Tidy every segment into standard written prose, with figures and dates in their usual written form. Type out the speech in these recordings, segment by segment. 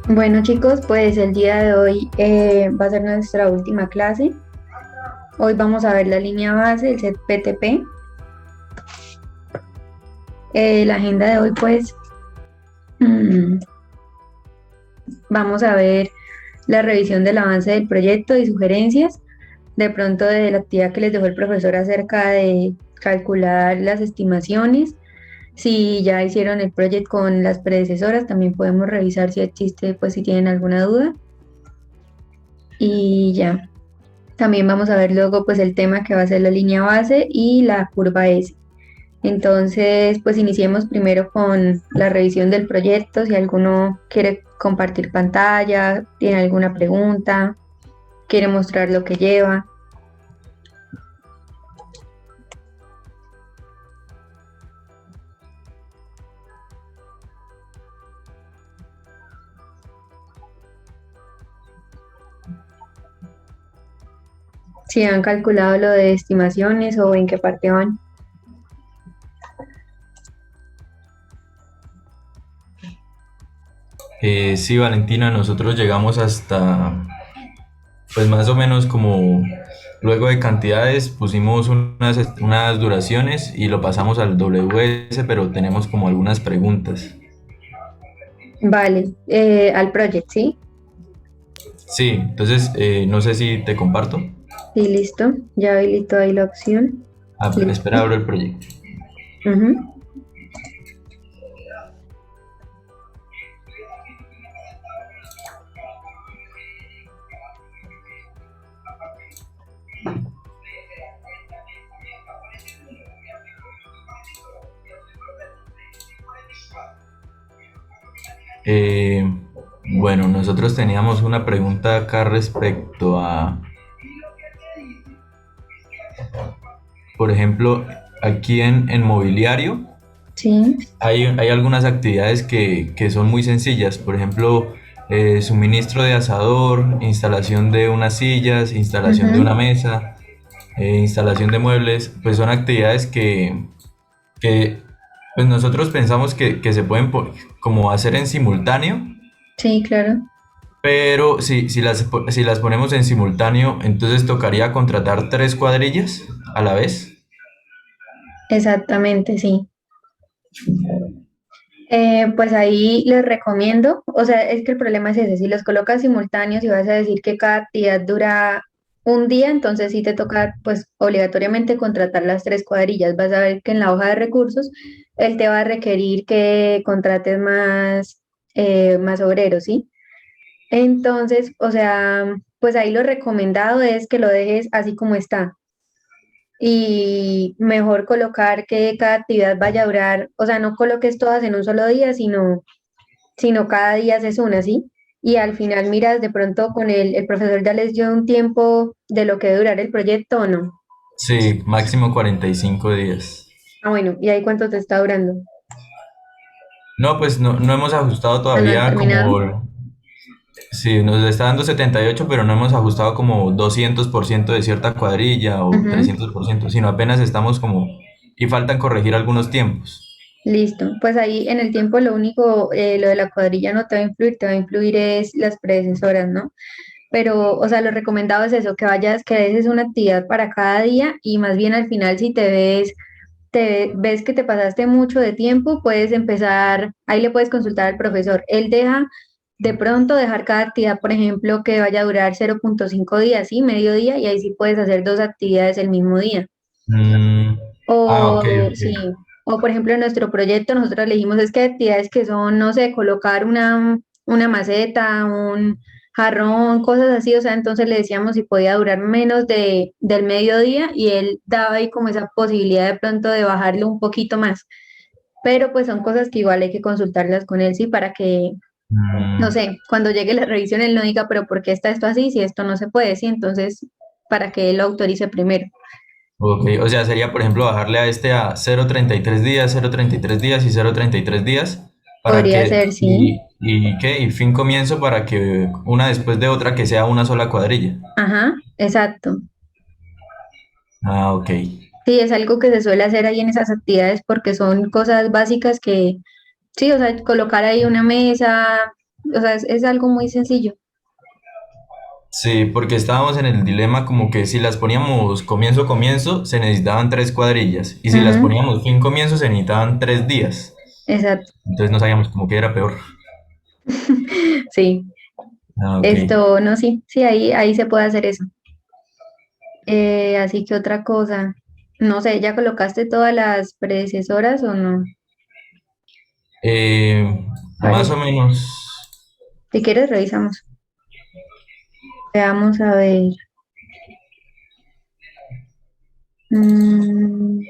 Bueno chicos, pues el día de hoy va a ser nuestra última clase. Hoy vamos a ver la línea base, el set PTP. La agenda de hoy pues mm, vamos a ver la revisión del avance del proyecto y sugerencias, de pronto de la actividad que les dejó el profesor acerca de calcular las estimaciones. Si ya hicieron el proyecto con las predecesoras, también podemos revisar si existe, pues si tienen alguna duda. Y ya. También vamos a ver luego pues el tema que va a ser la línea base y la curva S. Entonces, pues iniciemos primero con la revisión del proyecto. Si alguno quiere compartir pantalla, tiene alguna pregunta, quiere mostrar lo que lleva. Si han calculado lo de estimaciones o en qué parte van. Sí, Valentina, nosotros llegamos hasta, pues más o menos como luego de cantidades pusimos unas duraciones y lo pasamos al WS, pero tenemos como algunas preguntas. Vale, al project, ¿sí? Sí, entonces no sé si te comparto. Sí, listo. Ya habilito ahí la opción. Espera, Listo. abro el proyecto. Ujú. Eh, bueno, nosotros teníamos una pregunta acá respecto a, por ejemplo, aquí en mobiliario. Sí. Hay algunas actividades que son muy sencillas, por ejemplo, suministro de asador, instalación de unas sillas, instalación de una Ujú. mesa, instalación de muebles, pues son actividades que, pues nosotros pensamos que se pueden como hacer en simultáneo, Sí, claro. pero si las ponemos en simultáneo, entonces tocaría contratar tres cuadrillas a la vez. Exactamente, sí. Pues ahí les recomiendo, o sea, es que el problema es ese, si los colocas simultáneos y vas a decir que cada actividad dura un día, entonces sí te toca pues obligatoriamente contratar las tres cuadrillas. Vas a ver que en la hoja de recursos él te va a requerir que contrates más obreros, ¿sí? Entonces, o sea, pues ahí lo recomendado es que lo dejes así como está y mejor colocar que cada actividad vaya a durar, o sea, no coloques todas en un solo día, sino cada día haces una, ¿sí? Y al final miras de pronto con el profesor ya les dio un tiempo de lo que debe durar el proyecto o no. Sí, máximo 45 días. Ah, bueno, ¿y ahí cuánto te está durando? No, pues no hemos ajustado Ah, no han todavía terminado. como, sí, nos está dando 78, pero no hemos ajustado como 200% de cierta cuadrilla o Ujú. 300%, sino apenas estamos como, y faltan corregir algunos tiempos. Listo. Pues ahí en el tiempo lo único, lo de la cuadrilla no te va a influir, te va a influir es las predecesoras, ¿no? Pero, o sea, lo recomendado es eso, que vayas, que dejes una actividad para cada día y más bien al final si te ves que te pasaste mucho de tiempo, puedes empezar, ahí le puedes consultar al profesor. Él deja de pronto dejar cada actividad, por ejemplo, que vaya a durar 0,5 días, ¿sí? Medio día, y ahí sí puedes hacer dos actividades el mismo día. Mm, ok, O ok. sí, o por ejemplo en nuestro proyecto nosotros elegimos es que actividades que son, no sé, colocar una maceta, un jarrón, cosas así, o sea, entonces le decíamos si podía durar menos del mediodía y él daba ahí como esa posibilidad de pronto de bajarlo un poquito más, pero pues son cosas que igual hay que consultarlas con él, sí, para que, no Mm, sé, cuando llegue la revisión él no diga, pero ¿por qué está esto así si esto no se puede? Sí, entonces para que él lo autorice primero. ok, o sea, sería por ejemplo bajarle a este a 0,33 días, 0,33 días y 0,33 días para Podría que, ser, sí. y qué, y fin comienzo para que una después de otra que sea una sola cuadrilla. Ajá, exacto. Ah, ok. Sí, es algo que se suele hacer ahí en esas actividades porque son cosas básicas que, sí, o sea, colocar ahí una mesa, O sea, es algo muy sencillo. Sí, porque estábamos en el dilema como que si las poníamos comienzo a comienzo se necesitaban 3 cuadrillas y si las Ujú, poníamos fin comienzo se necesitaban 3 días. exacto. Entonces no sabíamos como que era peor. Sí, Ah, ok. esto, no, sí, sí, ahí se puede hacer eso. Así que otra cosa, no sé, ¿ya colocaste todas las predecesoras o no? Más o Parece. menos. Si quieres, revisamos. Veamos a ver. Mm,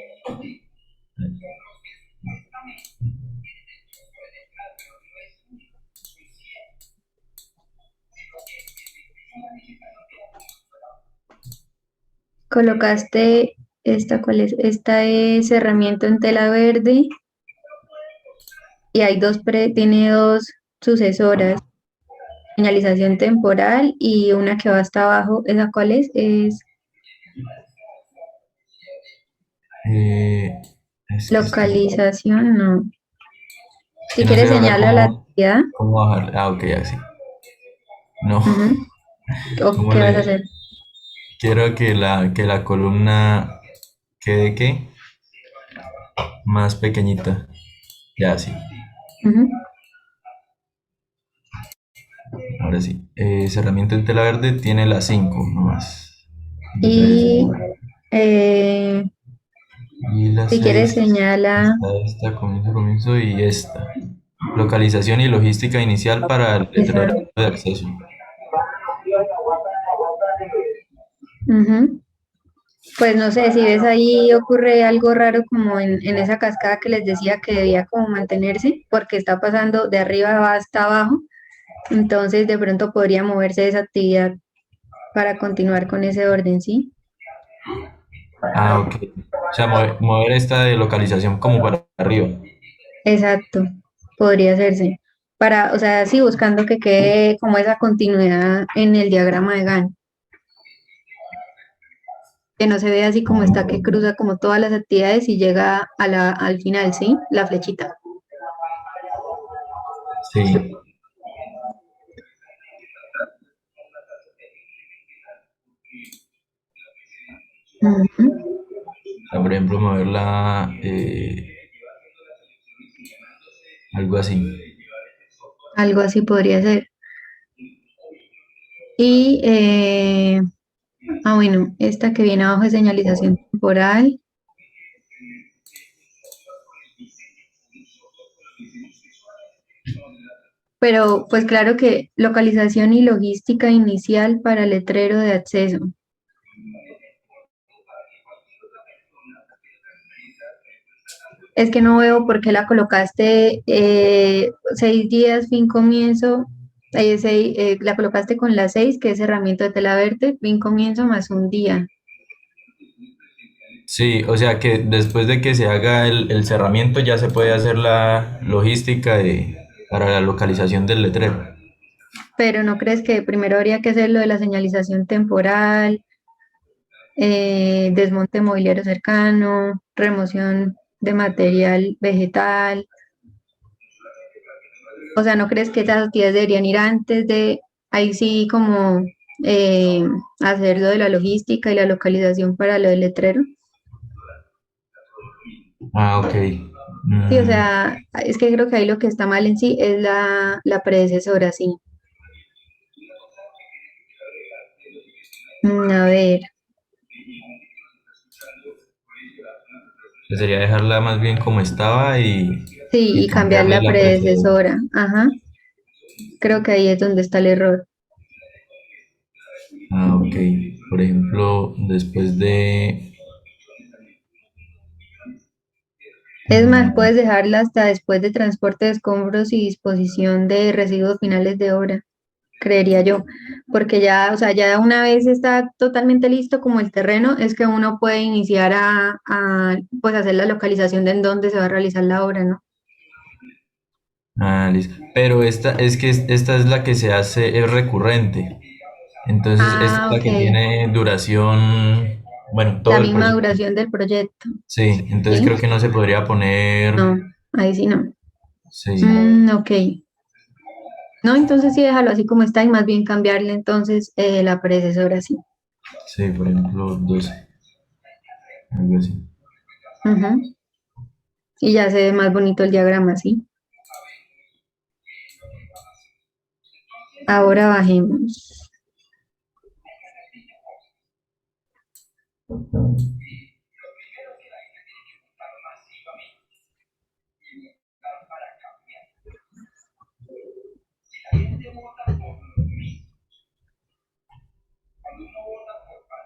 colocaste esta, ¿cuál es? Esta es cerramiento en tela verde y hay tiene dos sucesoras, señalización temporal y una que va hasta abajo. ¿Esa cuál es? Es Eh, es que esto, localización, no. Si que no sé quieres, ahora señala la cómo, actividad. cómo bajar. Ah, ok, así. No, Ujú. ¿O ¿cómo qué vas a le? hacer? Quiero que la columna quede, ¿qué? Más pequeñita. Ya, sí. Ujú. Ahora sí. Cerramiento en tela verde tiene las 5 nomás. De Y predecesor. eh, Y las si quieres, 6 señala. está esta, comienzo y esta. Localización y logística inicial para el letrero Esa. de acceso. Ujú. Pues no sé, si ves ahí ocurre algo raro como en esa cascada que les decía que debía como mantenerse, porque está pasando de arriba va hasta abajo, entonces de pronto podría moverse esa actividad para continuar con ese orden, ¿sí? Ah, ok. O sea, mover esta de localización como para arriba. Exacto, podría hacerse. Para, o sea, sí, buscando que quede como esa continuidad en el diagrama de Gantt, que no se vea así como está, que cruza como todas las actividades y llega al final, ¿sí? La flechita. Sí. Ujú. O sea, por ejemplo, moverla algo así. Algo así podría ser. Y, bueno, esta que viene abajo es señalización temporal, pero pues claro que localización y logística inicial para letrero de acceso. Es que no veo por qué la colocaste 6 días, fin comienzo, la colocaste con la 6, que es herramienta de tela verde, fin comienzo más un día. Sí, o sea que después de que se haga el cerramiento ya se puede hacer la logística para la localización del letrero. Pero ¿no crees que primero habría que hacer lo de la señalización temporal, desmonte mobiliario cercano, remoción de material vegetal? O sea, ¿no crees que esas actividades deberían ir antes de, ahí sí, como eh, hacer lo de la logística y la localización para lo del letrero? Ah, ok. Sí, o Mm, sea, es que creo que ahí lo que está mal en sí es la predecesora, sí. A ver, sería dejarla más bien como estaba sí, y y cambiar cambiarle la la precedente. predecesora. Ajá, creo que ahí es donde está el error. Ah, ok. Por ejemplo, después de... Es más, mm, puedes dejarla hasta después de transporte de escombros y disposición de residuos finales de obra, creería yo, porque ya, o sea, ya una vez está totalmente listo como el terreno, es que uno puede iniciar pues hacer la localización de en dónde se va a realizar la obra, ¿no? listo. Pero esta es la que se hace, es recurrente. Entonces, esta es Ah, la ok, que tiene duración, bueno, la todo el misma proyecto. duración del proyecto, Sí, entonces ¿sí? creo que no se podría poner, No, ahí sí no. sí, Ok. No, entonces sí déjalo así como está y más bien cambiarle entonces la predecesora así. Sí, por ejemplo, 12, algo así. Ujú. Y ya se ve más bonito el diagrama así. Ahora bajemos.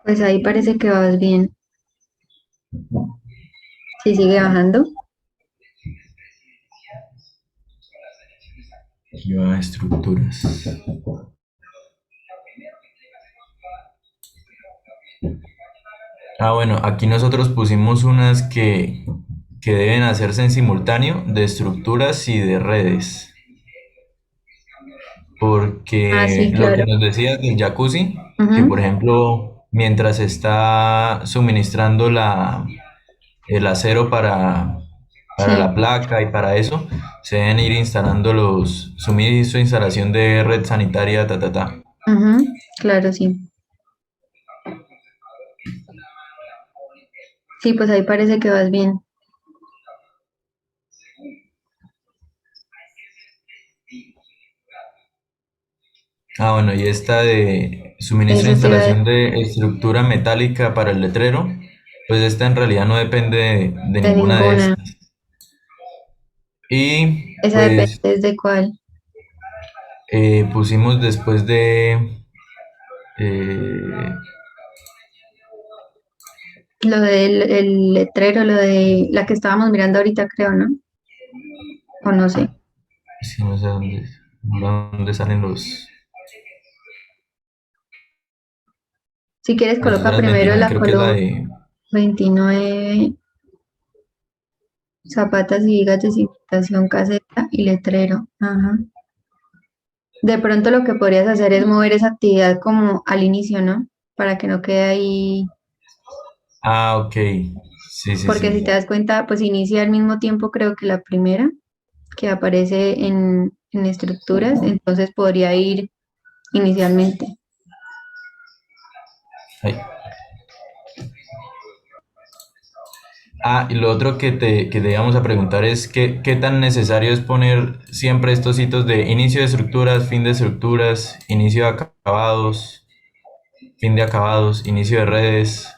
Pues ahí parece que vas bien. Sí, sigue bajando. Aquí va estructuras. Ah, bueno, aquí nosotros pusimos unas que deben hacerse en simultáneo de estructuras y de redes. Ah, Porque sí, lo que claro. nos decías del jacuzzi, que por Ujú. ejemplo, mientras está suministrando el acero para la Sí. placa y para eso, se deben ir instalando los suministro, instalación de red sanitaria, ta, ta, ta. Ujú. Claro, sí. Sí, pues ahí parece que vas bien. Ah, bueno, y esta de suministro e Eso te iba a instalación decir de estructura metálica para el letrero, pues esta en realidad no depende de de ninguna de ninguna. estas. Y Esa depende pues de cuál. pusimos después de eh, Lo del el letrero, lo de la que estábamos mirando ahorita, creo, ¿no? O no sé. sí, no sé dónde salen los... Si quieres, coloca Las primero 29 la creo que es la color de... 29 zapatas y vigas de cimentación caseta y letrero. Ajá. De pronto lo que podrías hacer es mover esa actividad como al inicio, ¿no? Para que no quede ahí, Ah, ok. Sí, sí, porque si sí. te das cuenta, pues inicia al mismo tiempo creo que la primera que aparece en estructuras, entonces podría ir inicialmente. Ay. Ah, y lo otro que te íbamos a preguntar es qué tan necesario es poner siempre estos hitos de inicio de estructuras, fin de estructuras, inicio de acabados, fin de acabados, inicio de redes,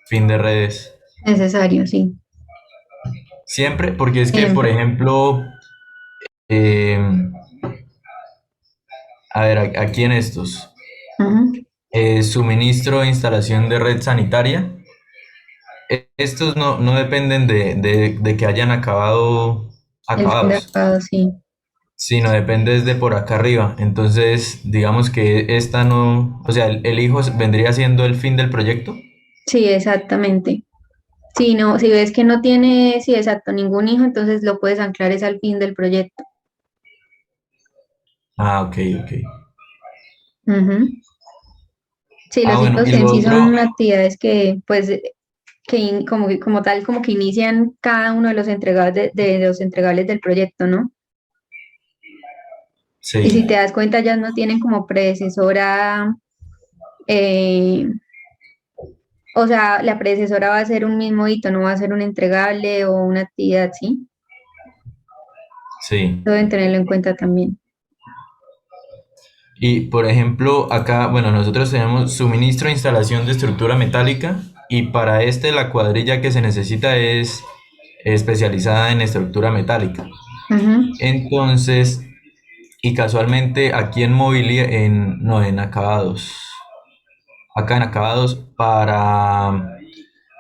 fin de redes. Necesario, sí, Siempre, porque es que, por siempre. ejemplo, eh, a ver, aquí en estos, Ujú. suministro e instalación de red sanitaria, estos no dependen de que hayan El fin de acabados, acabado, sí. sino depende desde por acá arriba. Entonces, digamos que esta no, o sea, el hijo vendría siendo el fin del proyecto. Sí, exactamente. Si no, si ves que no tiene, sí, exacto, ningún hijo, entonces lo puedes anclar es al fin del proyecto. Ah, ok, ok. Ujú. Sí, Ah, los bueno, hitos y en lo sí otro, son actividades que, pues, como tal, como que inician cada uno de los entregables de los entregables del proyecto, ¿no? Y si sí, te das cuenta, ya no tienen como predecesora, eh, o sea, la predecesora va a ser un mismo hito, no va a ser un entregable o una actividad, ¿sí? sí. Deben tenerlo en cuenta también. Y por ejemplo, acá, bueno, nosotros tenemos suministro e instalación de estructura metálica y para este la cuadrilla que se necesita es especializada en estructura metálica. Ujú. Entonces, y casualmente aquí en mobiliario, no, en acabados, acá en acabados para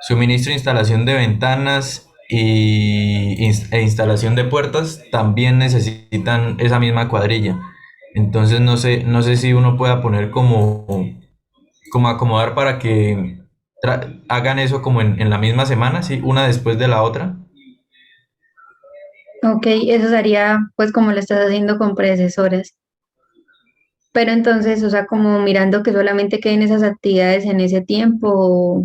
suministro e instalación de ventanas e instalación de puertas también necesitan esa misma cuadrilla. Entonces no sé si uno pueda poner como acomodar para que hagan eso como en la misma semana, ¿sí? Una después de la otra. Ok, eso sería pues como lo estás haciendo con predecesoras. Pero entonces, o sea, como mirando que solamente queden esas actividades en ese tiempo,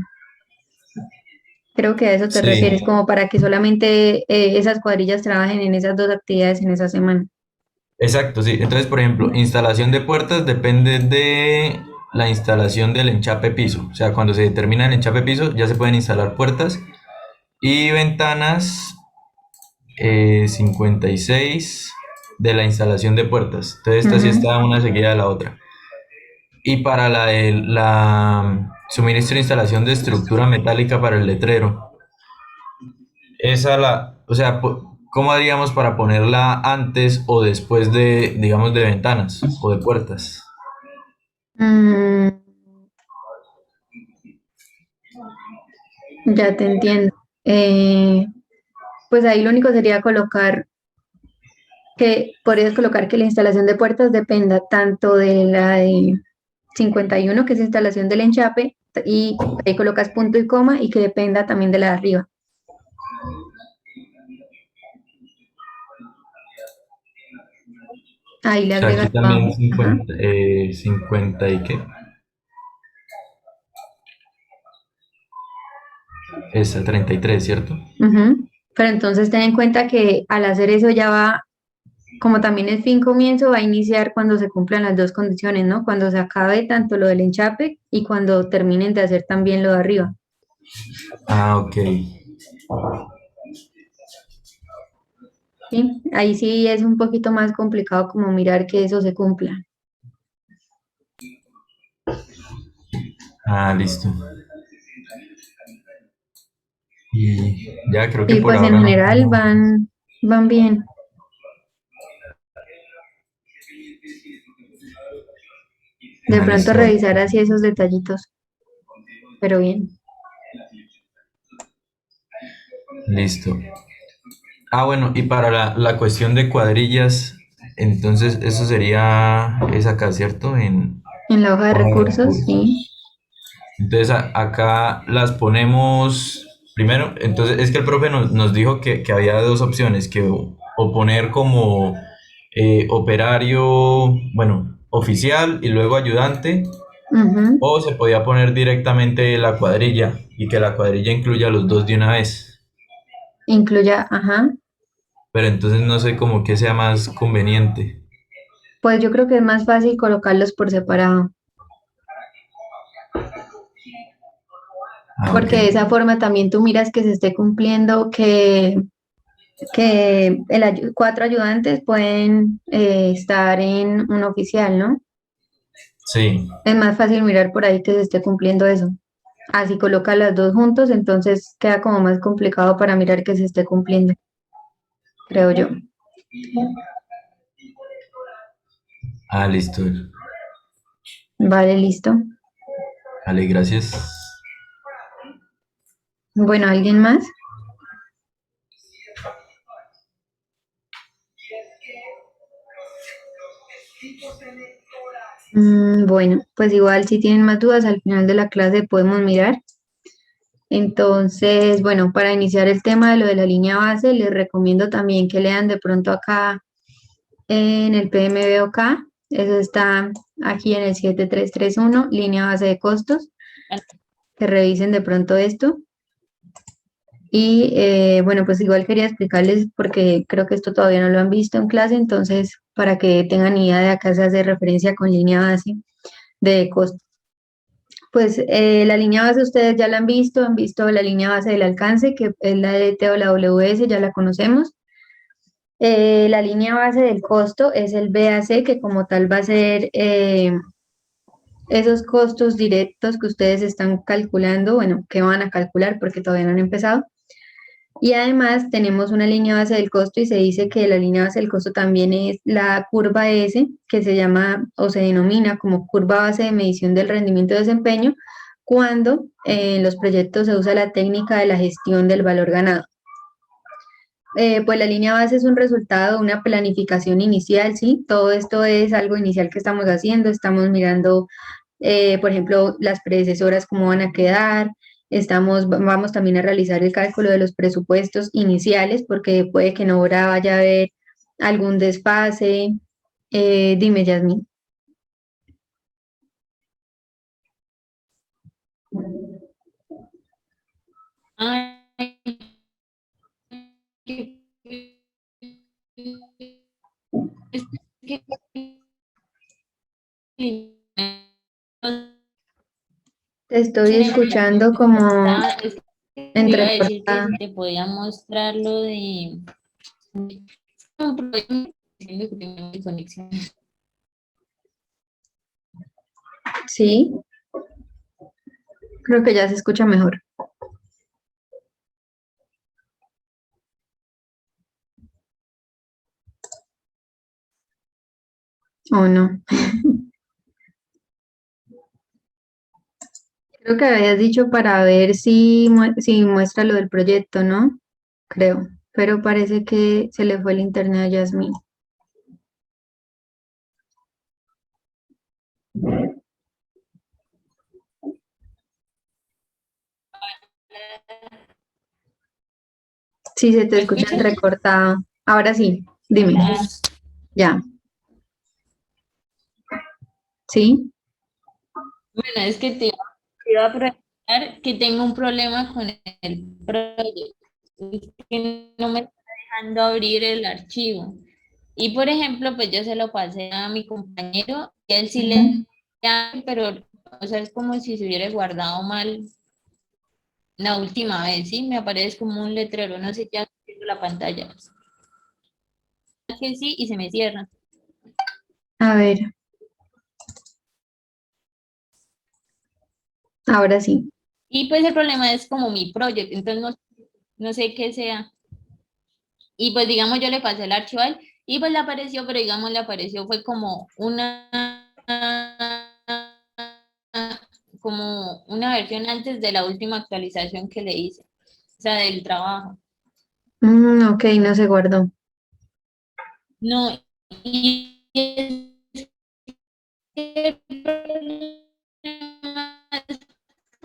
creo que a eso te refieres, Sí, como para que solamente esas cuadrillas trabajen en esas dos actividades en esa semana. Exacto, sí. Entonces, por ejemplo, instalación de puertas depende de la instalación del enchape piso. O sea, cuando se determina el enchape piso, ya se pueden instalar puertas y ventanas 56 de la instalación de puertas. Entonces, esta sí Ujú. está una seguida de la otra. Y para la suministro e instalación de estructura metálica para el letrero, o sea, ¿cómo haríamos para ponerla antes o después de, digamos, de ventanas o de puertas? Mm, ya te entiendo. Eh, pues ahí lo único sería colocar podrías colocar que la instalación de puertas dependa tanto de la de 51, que es instalación del enchape, y ahí colocas punto y coma, y que dependa también de la de arriba. Ahí le O sea, aquí agregas también abajo. Ajá. 50 y qué. Esa, 33, ¿cierto? Ujú. Pero entonces ten en cuenta que al hacer eso ya va, como también el fin comienzo, va a iniciar cuando se cumplan las dos condiciones, ¿no? Cuando se acabe tanto lo del enchape y cuando terminen de hacer también lo de arriba. Ah, ok. ¿Sí? Ahí sí es un poquito más complicado como mirar que eso se cumpla. Ah, listo. Y ya creo que Y por pues en ahora no. general van bien. De Ah, pronto listo. revisar así esos detallitos, pero bien. Listo. Ah, bueno, y para la cuestión de cuadrillas, entonces eso sería, es acá, ¿cierto? En En la hoja de hoja de recursos, sí. recursos. Entonces acá las ponemos primero, entonces es que el profe nos dijo que había dos opciones, que o poner como operario, bueno, oficial y luego ayudante, Ujú. o se podía poner directamente la cuadrilla y que la cuadrilla incluya a los dos de una vez. Incluya, ajá. Pero entonces no sé cómo que sea más conveniente. Pues yo creo que es más fácil colocarlos por separado, Ah, ok. porque de esa forma también tú miras que se esté cumpliendo, que cuatro ayudantes pueden estar en un oficial, ¿no? Sí. Es más fácil mirar por ahí que se esté cumpliendo eso. Así coloca las dos juntos, entonces queda como más complicado para mirar que se esté cumpliendo, creo yo. Ah, listo. Vale, listo. Vale, gracias. Bueno, ¿alguien más? Bueno, pues igual si tienen más dudas al final de la clase podemos mirar. Entonces, bueno, para iniciar el tema de lo de la línea base, les recomiendo también que lean de pronto acá en el PMBOK, eso está aquí en el 7331, línea base de costos, que revisen de pronto esto. Y bueno, pues igual quería explicarles porque creo que esto todavía no lo han visto en clase, entonces para que tengan idea de acá se hace referencia con línea base de costos. Pues la línea base ustedes ya la han visto la línea base del alcance, que es la de T o la WS, ya la conocemos. La línea base del costo es el BAC, que como tal va a ser esos costos directos que ustedes están calculando, bueno, que van a calcular porque todavía no han empezado. Y además tenemos una línea base del costo y se dice que la línea base del costo también es la curva S, que se llama o se denomina como curva base de medición del rendimiento de desempeño, cuando en los proyectos se usa la técnica de la gestión del valor ganado. Pues la línea base es un resultado de una planificación inicial, ¿sí? Todo esto es algo inicial que estamos haciendo, estamos mirando, por ejemplo, las predecesoras, cómo van a quedar, vamos también a realizar el cálculo de los presupuestos iniciales, porque puede que en obra vaya a haber algún desfase. Dime, Yasmin. Te estoy escuchando como Es que te iba a decir que entrecortada. si te podía mostrar lo de un problema que tengo de conexión. Sí, creo que ya se escucha mejor. ¿O no? Creo que habías dicho para ver si muestra lo del proyecto, ¿no? Creo. Pero parece que se le fue el internet a Yasmin. Sí, se te ¿Me escucha escuchas? entrecortado. Ahora sí, dime. Ah, Ya. ¿Sí? bueno, es que te iba a preguntar que tengo un problema con el proyecto. Es que no me está dejando abrir el archivo. Y por ejemplo, pues yo se lo pasé a mi compañero y él sí Ujú. le abre, pero o sea, es como si se hubiera guardado mal la última vez, ¿sí? Me aparece como un letrero, no sé, ya viendo la pantalla. Que sí, y se me cierra. A ver, ahora sí. Y pues el problema es como mi proyecto, entonces no sé qué sea. Y pues digamos, yo le pasé el archivo a él y pues le apareció, pero digamos, le apareció fue como una versión antes de la última actualización que le hice, o sea, del trabajo. Ok, no se guardó. No, y es que el problema es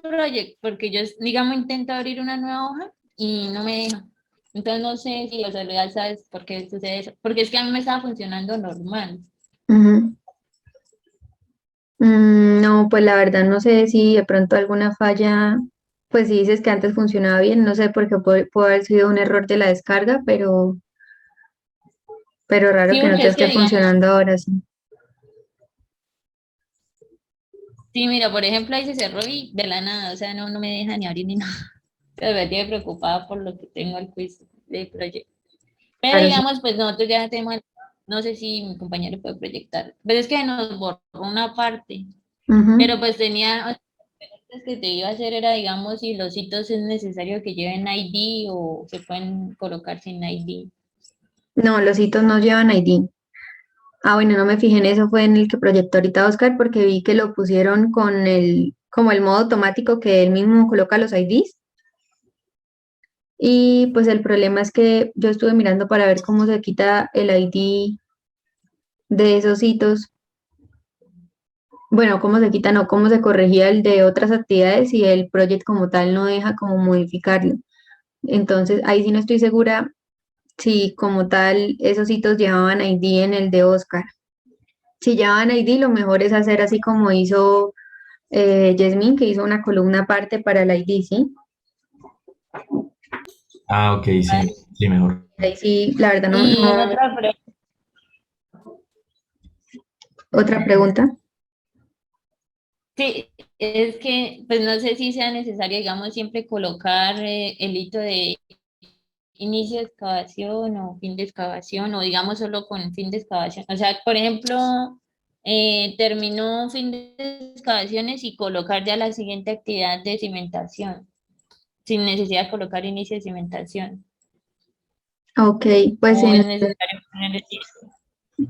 Project, porque yo, digamos, intento abrir una nueva hoja y no me deja. Entonces no sé si, o sea, legal sabes por qué sucede eso, porque es que a mí me estaba funcionando normal. Ujú. No, pues la verdad no sé si de pronto alguna falla, pues si dices que antes funcionaba bien, no sé porque puede haber sido un error de la descarga, pero raro Sí, que no porque te es que, esté digamos, funcionando ahora sí. sí, mira, por ejemplo, ahí se cerró y de la nada, o sea, no me deja ni abrir ni nada. Pero me tiene preocupada por lo que tengo el quiz de proyecto. Pero Claro, sí. digamos, pues nosotros ya tenemos, no sé si mi compañero puede proyectar, pero es que nos borró una parte, Ujú. pero pues tenía, o sea, las preguntas que te iba a hacer era, digamos, si los hitos es necesario que lleven ID o se pueden colocar sin ID. No, los hitos no llevan ID. Ah, bueno, no me fijé en eso, fue en el que proyectó ahorita Oscar porque vi que lo pusieron con como el modo automático que él mismo coloca los IDs. Y pues el problema es que yo estuve mirando para ver cómo se quita el ID de esos hitos. Bueno, cómo se quita, no, cómo se corregía el de otras actividades y el project como tal no deja como modificarlo. Entonces, ahí sí no estoy segura si como tal esos hitos llevaban ID en el de Oscar. Si llevaban ID, lo mejor es hacer así como hizo Yasmín, que hizo una columna aparte para el ID, ¿sí? Ah, ok, sí, sí, mejor. Ahí sí, la verdad no, Y no. Otra pregunta. sí, es que, pues no sé si sea necesario, digamos, siempre colocar el hito de inicio de excavación o fin de excavación, o digamos solo con fin de excavación. O sea, por ejemplo, terminó fin de excavaciones y colocar ya la siguiente actividad de cimentación, sin necesidad de colocar inicio de cimentación. Ok, pues, O es necesario poner el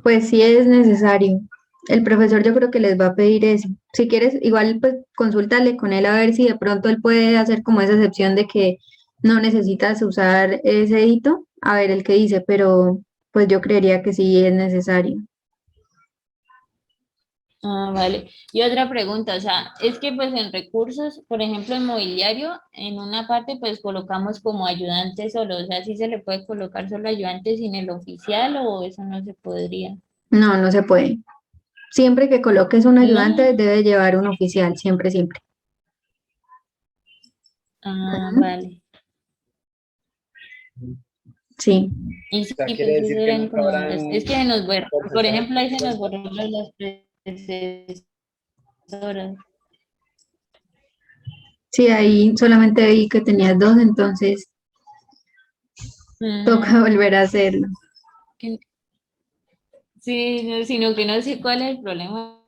pues sí es necesario. El profesor yo creo que les va a pedir eso. Si quieres, igual pues consúltale con él a ver si de pronto él puede hacer como esa excepción de que no necesitas usar ese hito, a ver el que dice, pero pues yo creería que sí es necesario. Ah, vale. Y otra pregunta, o sea, es que pues en recursos, por ejemplo, en mobiliario, en una parte pues colocamos como ayudante solo, o sea, si se le puede colocar solo ayudante sin el oficial o eso no se podría. No, no se puede. Siempre que coloques un ayudante No. debe llevar un oficial, siempre, siempre. Ah, Ujú. vale. Sí. Y sí, pues eso eran como es que nos borró, por ejemplo, ahí se nos borró las horas. Sí, ahí solamente vi que tenías dos, entonces toca Ajá. volver a hacerlo. Que- Sí, no, sino que no sé cuál es el problema.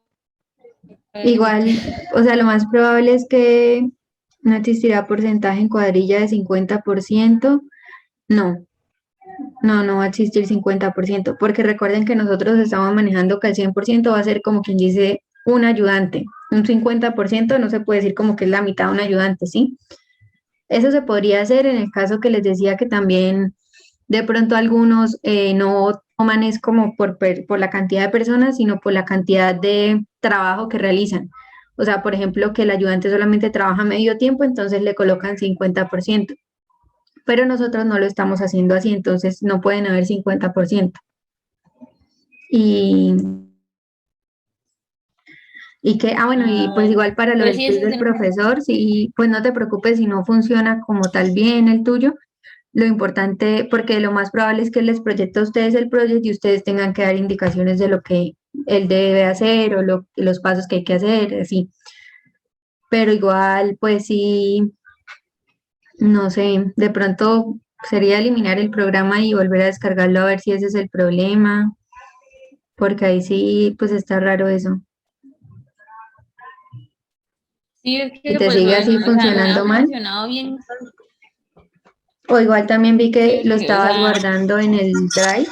Igual, o sea, lo más probable es que no existirá porcentaje en cuadrilla de 50%. No, no va a existir 50%, porque recuerden que nosotros estamos manejando que el 100% va a ser como quien dice un ayudante. Un 50% no se puede decir como que es la mitad de un ayudante, ¿sí? Eso se podría hacer en el caso que les decía que también de pronto algunos no toman es como por la cantidad de personas, sino por la cantidad de trabajo que realizan. O sea, por ejemplo, que el ayudante solamente trabaja medio tiempo, entonces le colocan 50%. Pero nosotros no lo estamos haciendo así, entonces no pueden haber 50%. Y, y que, bueno, y Ah, pues vale. igual para lo Pero del sí, quiz ese es del el... profesor, sí, pues no te preocupes si no funciona como tal bien el tuyo. Lo importante, porque lo más probable es que les proyecte a ustedes el proyecto y ustedes tengan que dar indicaciones de lo que él debe hacer o los pasos que hay que hacer, así. Pero igual, pues sí, no sé, de pronto sería eliminar el programa y volver a descargarlo a ver si ese es el problema, porque ahí sí, pues está raro eso. Sí, es Si que te pues sigue bueno, así o sea, no me funcionando ha mal, funcionado bien. o igual también vi que Sí, lo porque, o estabas sea, guardando en el Drive,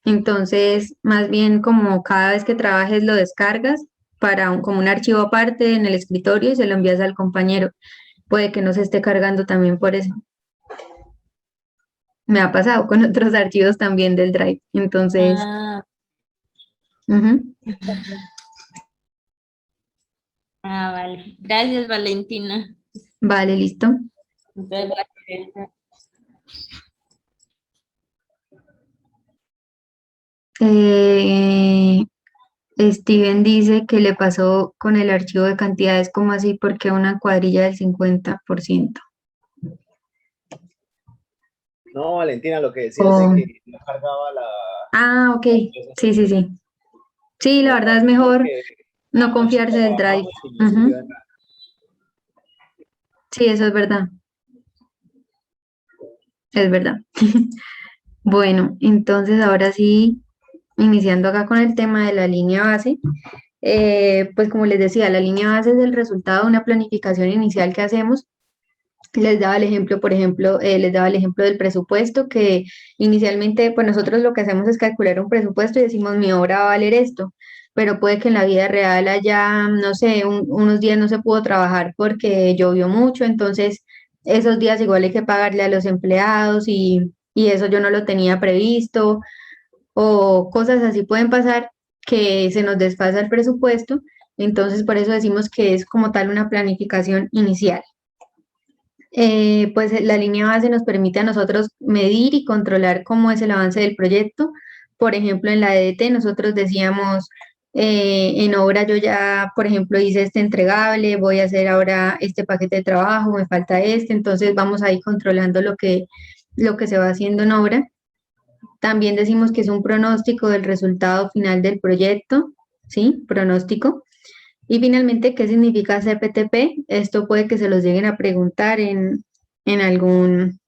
entonces más bien como cada vez que trabajes lo descargas para como un archivo aparte en el escritorio y se lo envías al compañero. Puede que no se esté cargando también por eso. Me ha pasado con otros archivos también del Drive. Entonces, ah, ujú. vale. Gracias, Valentina. Vale, listo. Entonces, voy a hacer eso. Eh, Steven dice que le pasó con el archivo de cantidades, como así, porque una cuadrilla del 50%. No, Valentina, lo que decía es de O, que no cargaba ok. las cosas Sí, sí, sí. Sí, la como verdad tal, es sino mejor que no anoche confiarse del Drive. trabajamos y no Ujú. sirvió de nada. Sí, eso es verdad. Es verdad. Bueno, entonces ahora sí, iniciando acá con el tema de la línea base. Pues como les decía, la línea base es el resultado de una planificación inicial que hacemos. Les daba el ejemplo, por ejemplo, les daba el ejemplo del presupuesto, que inicialmente, pues nosotros lo que hacemos es calcular un presupuesto y decimos, mi obra va a valer esto, pero puede que en la vida real haya, no sé, unos días no se pudo trabajar porque llovió mucho, entonces esos días igual hay que pagarle a los empleados y eso yo no lo tenía previsto, o cosas así pueden pasar que se nos desfasa el presupuesto, entonces por eso decimos que es como tal una planificación inicial. Pues la línea base nos permite a nosotros medir y controlar cómo es el avance del proyecto. Por ejemplo, en la DDT nosotros decíamos, en obra yo ya, por ejemplo, hice este entregable, voy a hacer ahora este paquete de trabajo, me falta este, entonces vamos ahí controlando lo que se va haciendo en obra. También decimos que es un pronóstico del resultado final del proyecto, ¿sí? Pronóstico. Y finalmente, ¿qué significa CPTP? Esto puede que se los lleguen a preguntar en algún,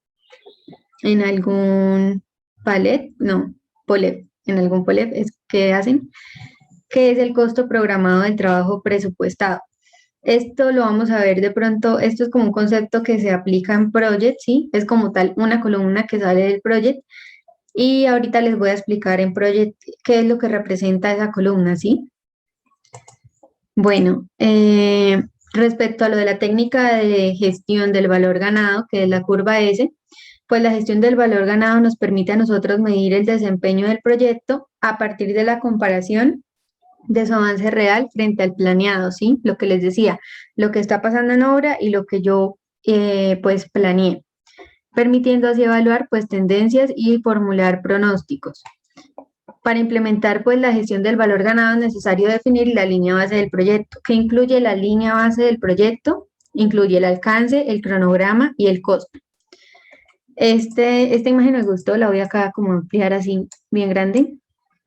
en algún PALET, no, POLEP, en algún POLEP, es que hacen, que es el costo programado del trabajo presupuestado. Esto lo vamos a ver de pronto, esto es como un concepto que se aplica en Project, ¿sí? Es como tal una columna que sale del Project y ahorita les voy a explicar en Project qué es lo que representa esa columna, ¿sí? Bueno, respecto a lo de la técnica de gestión del valor ganado, que es la curva S, pues la gestión del valor ganado nos permite a nosotros medir el desempeño del proyecto a partir de la comparación de su avance real frente al planeado, ¿sí? Lo que les decía, lo que está pasando en obra y lo que yo pues planeé, permitiendo así evaluar pues tendencias y formular pronósticos. Para implementar pues la gestión del valor ganado es necesario definir la línea base del proyecto. ¿Qué incluye la línea base del proyecto? Incluye el alcance, el cronograma y el costo. Esta imagen me gustó, la voy acá como ampliar así bien grande,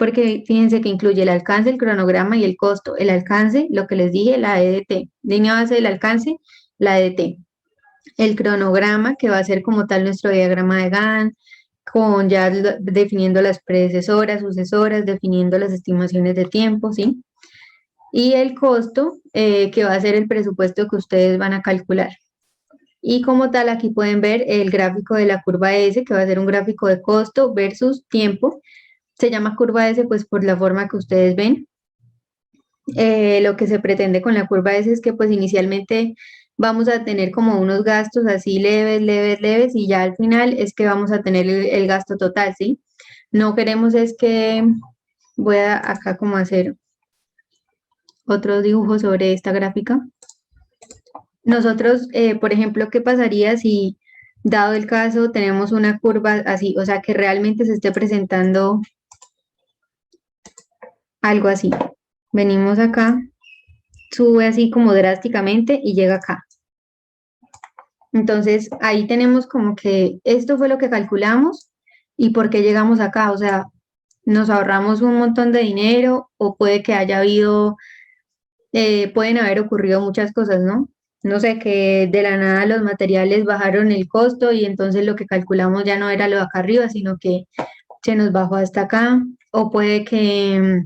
porque fíjense que incluye el alcance, el cronograma y el costo. El alcance, lo que les dije, la EDT, línea base del alcance, la EDT. El cronograma, que va a ser como tal nuestro diagrama de Gantt, con ya definiendo las predecesoras, sucesoras, definiendo las estimaciones de tiempo, ¿sí? Y el costo, que va a ser el presupuesto que ustedes van a calcular. Y como tal, aquí pueden ver el gráfico de la curva S, que va a ser un gráfico de costo versus tiempo. Se llama curva S pues por la forma que ustedes ven. Lo que se pretende con la curva S es que pues inicialmente vamos a tener como unos gastos así leves, leves, leves y ya al final es que vamos a tener el gasto total, ¿sí? No queremos es que, voy a acá como hacer otro dibujo sobre esta gráfica. Nosotros, por ejemplo, ¿qué pasaría si, dado el caso, tenemos una curva así, o sea, que realmente se esté presentando algo así? Venimos acá, sube así como drásticamente y llega acá. Entonces, ahí tenemos como que esto fue lo que calculamos y por qué llegamos acá. O sea, nos ahorramos un montón de dinero o puede que haya habido, pueden haber ocurrido muchas cosas, ¿no? No sé, que de la nada los materiales bajaron el costo y entonces lo que calculamos ya no era lo de acá arriba, sino que se nos bajó hasta acá. O puede que,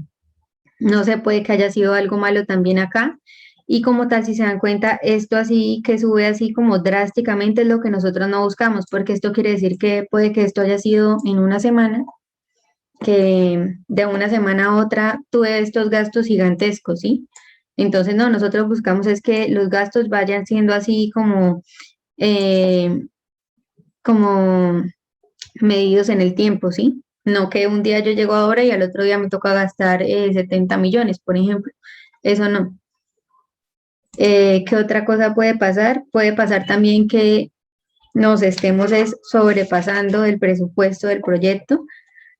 no sé, puede que haya sido algo malo también acá. Y como tal, si se dan cuenta, esto así que sube así como drásticamente es lo que nosotros no buscamos, porque esto quiere decir que puede que esto haya sido en una semana, que de una semana a otra tuve estos gastos gigantescos, ¿sí? Entonces, no, nosotros buscamos es que los gastos vayan siendo así eh, como medidos en el tiempo, ¿sí? No que un día yo llego ahora y al otro día me toca gastar 70 millones, por ejemplo. Eso no. ¿Qué otra cosa puede pasar? Puede pasar también que nos estemos sobrepasando el presupuesto del proyecto,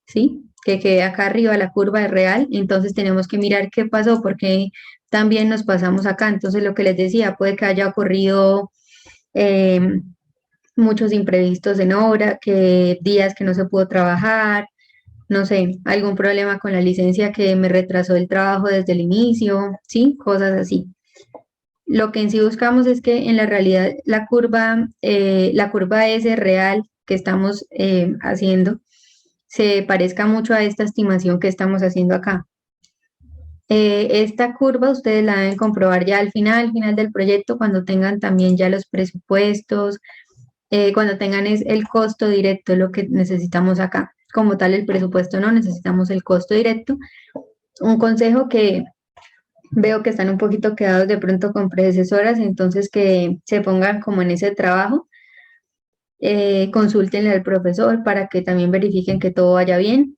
¿sí? Que quede acá arriba la curva de real, entonces tenemos que mirar qué pasó, porque también nos pasamos acá. Entonces, lo que les decía, puede que haya ocurrido eh, muchos imprevistos en obra, que días que no se pudo trabajar, no sé, algún problema con la licencia que me retrasó el trabajo desde el inicio, ¿sí? Cosas así. Lo que en sí buscamos es que en la realidad la curva S real que estamos haciendo se parezca mucho a esta estimación que estamos haciendo acá. Esta curva ustedes la deben comprobar ya al final del proyecto, cuando tengan también ya los presupuestos, cuando tengan el costo directo, lo que necesitamos acá. Como tal, el presupuesto no, necesitamos el costo directo. Un consejo que veo que están un poquito quedados de pronto con predecesoras, entonces que se pongan como en ese trabajo, consúltenle al profesor para que también verifiquen que todo vaya bien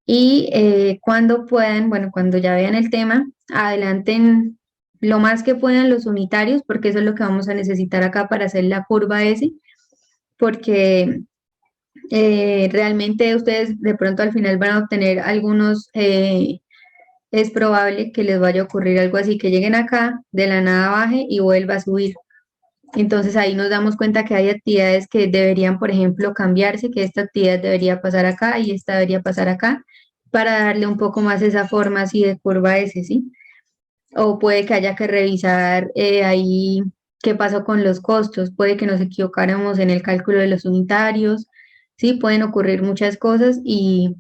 y cuando puedan, bueno, cuando ya vean el tema, adelanten lo más que puedan los unitarios, porque eso es lo que vamos a necesitar acá para hacer la curva S, porque realmente ustedes de pronto al final van a obtener algunos es probable que les vaya a ocurrir algo así, que lleguen acá, de la nada baje y vuelva a subir. Entonces ahí nos damos cuenta que hay actividades que deberían, por ejemplo, cambiarse, que esta actividad debería pasar acá y esta debería pasar acá, para darle un poco más esa forma así de curva S, ¿sí? O puede que haya que revisar ahí qué pasó con los costos, puede que nos equivocáramos en el cálculo de los unitarios, ¿sí? Pueden ocurrir muchas cosas y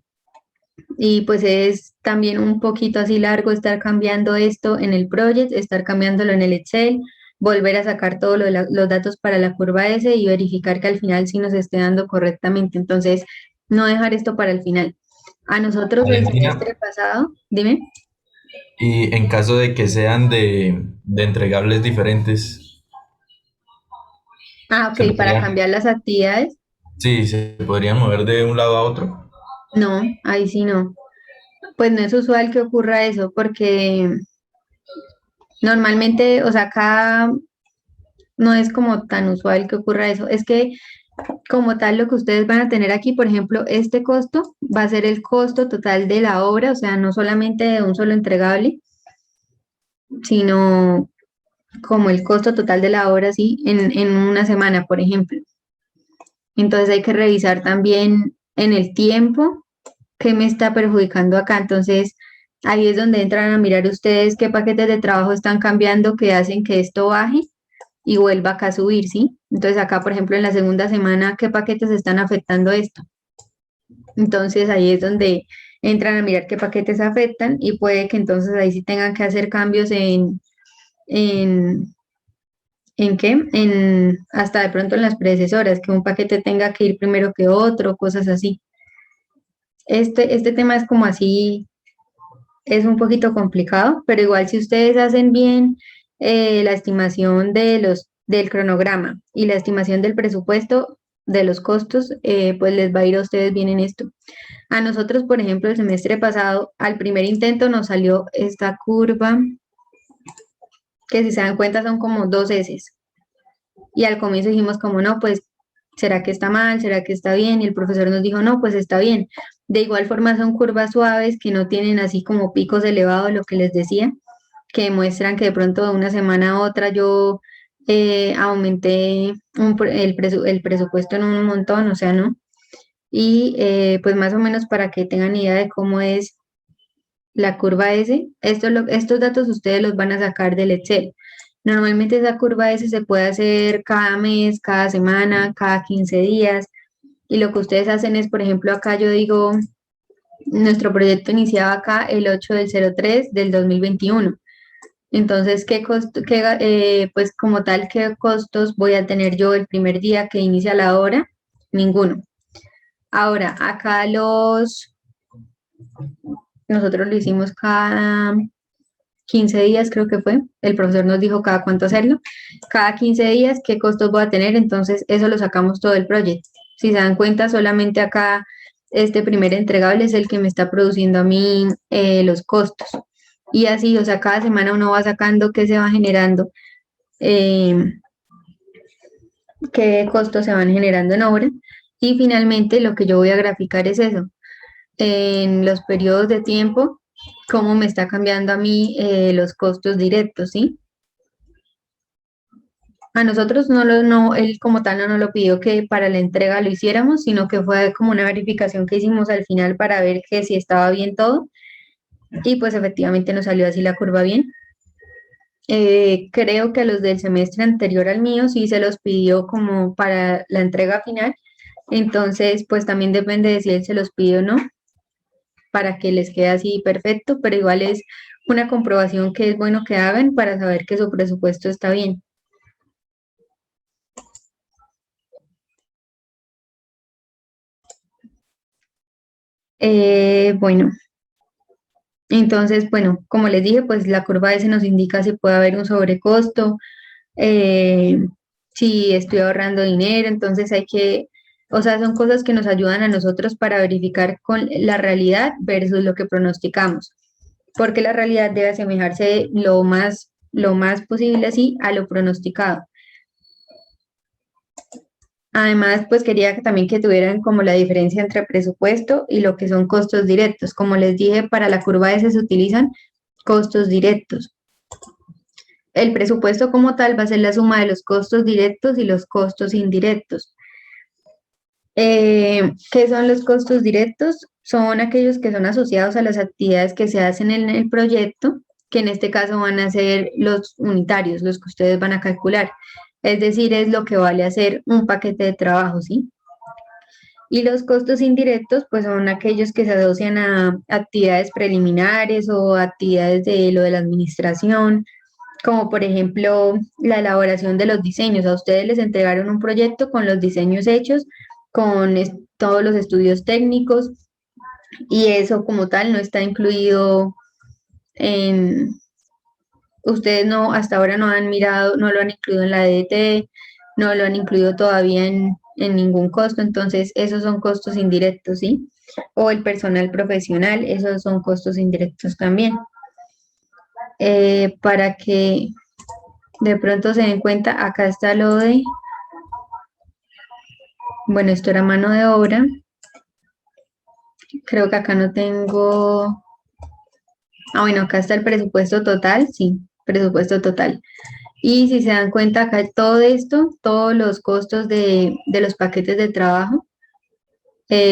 pues es también un poquito así largo estar cambiando esto en el project, estar cambiándolo en el Excel, volver a sacar todos los datos para la curva S y verificar que al final sí nos esté dando correctamente. Entonces, no dejar esto para el final. A nosotros el Valentina, semestre pasado, dime. y en caso de que sean de entregables diferentes, Ah, se ok, para podrían, cambiar las actividades. sí, se podrían mover de un lado a otro. No, ahí sí no. Pues no es usual que ocurra eso porque normalmente, o sea, acá no es como tan usual que ocurra eso. Es que como tal, lo que ustedes van a tener aquí, por ejemplo, este costo va a ser el costo total de la obra, o sea, no solamente de un solo entregable, sino como el costo total de la obra, sí, en una semana, por ejemplo. Entonces hay que revisar también en el tiempo qué me está perjudicando acá. Entonces, ahí es donde entran a mirar ustedes qué paquetes de trabajo están cambiando que hacen que esto baje y vuelva acá a subir, ¿sí? Entonces, acá, por ejemplo, en la segunda semana, ¿qué paquetes están afectando esto? Entonces, ahí es donde entran a mirar qué paquetes afectan y puede que entonces ahí sí tengan que hacer cambios en, ¿en qué? Hasta de pronto en las predecesoras, que un paquete tenga que ir primero que otro, cosas así. Este tema es como así, es un poquito complicado, pero igual si ustedes hacen bien la estimación del cronograma y la estimación del presupuesto de los costos, pues les va a ir a ustedes bien en esto. A nosotros, por ejemplo, el semestre pasado, al primer intento nos salió esta curva, que si se dan cuenta son como dos S. Y al comienzo dijimos como no, pues, ¿será que está mal? ¿Será que está bien? Y el profesor nos dijo, no, pues está bien. De igual forma son curvas suaves que no tienen así como picos elevados, lo que les decía, que muestran que de pronto de una semana a otra yo aumenté el presupuesto en un montón, o sea, ¿no? Y pues más o menos para que tengan idea de cómo es la curva S, estos datos ustedes los van a sacar del Excel. Normalmente esa curva S se puede hacer cada mes, cada semana, cada 15 días. Y lo que ustedes hacen es, por ejemplo, acá yo digo, nuestro proyecto iniciaba acá el 8 del 03 del 2021. Entonces, pues como tal, ¿qué costos voy a tener yo el primer día que inicia la hora? Ninguno. Ahora, acá nosotros lo hicimos cada 15 días, creo que fue. El profesor nos dijo cada cuánto hacerlo. Cada 15 días, ¿qué costos voy a tener? Entonces, eso lo sacamos todo el proyecto. Si se dan cuenta, solamente acá este primer entregable es el que me está produciendo a mí los costos. Y así, o sea, cada semana uno va sacando qué se va generando, eh, qué costos se van generando en obra. Y finalmente, lo que yo voy a graficar es eso. En los periodos de tiempo, cómo me está cambiando a mí los costos directos, ¿sí? A nosotros él como tal no nos lo pidió que para la entrega lo hiciéramos, sino que fue como una verificación que hicimos al final para ver que si estaba bien todo, y pues efectivamente nos salió así la curva bien. Creo que a los del semestre anterior al mío sí se los pidió como para la entrega final, entonces pues también depende de si él se los pide o no, para que les quede así perfecto, pero igual es una comprobación que es bueno que hagan para saber que su presupuesto está bien. Bueno, entonces, bueno, como les dije, pues la curva S nos indica si puede haber un sobrecosto, eh, si estoy ahorrando dinero, entonces o sea, son cosas que nos ayudan a nosotros para verificar con la realidad versus lo que pronosticamos, porque la realidad debe asemejarse lo más posible así a lo pronosticado. Además, pues quería también que tuvieran como la diferencia entre presupuesto y lo que son costos directos. Como les dije, para la curva S se utilizan costos directos. El presupuesto como tal va a ser la suma de los costos directos y los costos indirectos. ¿Qué son los costos directos? Son aquellos que son asociados a las actividades que se hacen en el proyecto, que en este caso van a ser los unitarios, los que ustedes van a calcular. Es decir, es lo que vale hacer un paquete de trabajo, ¿sí? Y los costos indirectos, pues son aquellos que se asocian a actividades preliminares o actividades de lo de la administración, como por ejemplo la elaboración de los diseños. A ustedes les entregaron un proyecto con los diseños hechos, con todos los estudios técnicos, y eso como tal no está incluido en, ustedes no, hasta ahora no han mirado, no lo han incluido en la DT, no lo han incluido todavía en ningún costo, entonces esos son costos indirectos, ¿sí? O el personal profesional, esos son costos indirectos también. Para que de pronto se den cuenta, acá está lo de, bueno, esto era mano de obra, creo que acá no tengo, bueno, acá está el presupuesto total, sí, presupuesto total. Y si se dan cuenta acá todo esto, todos los costos de los paquetes de trabajo,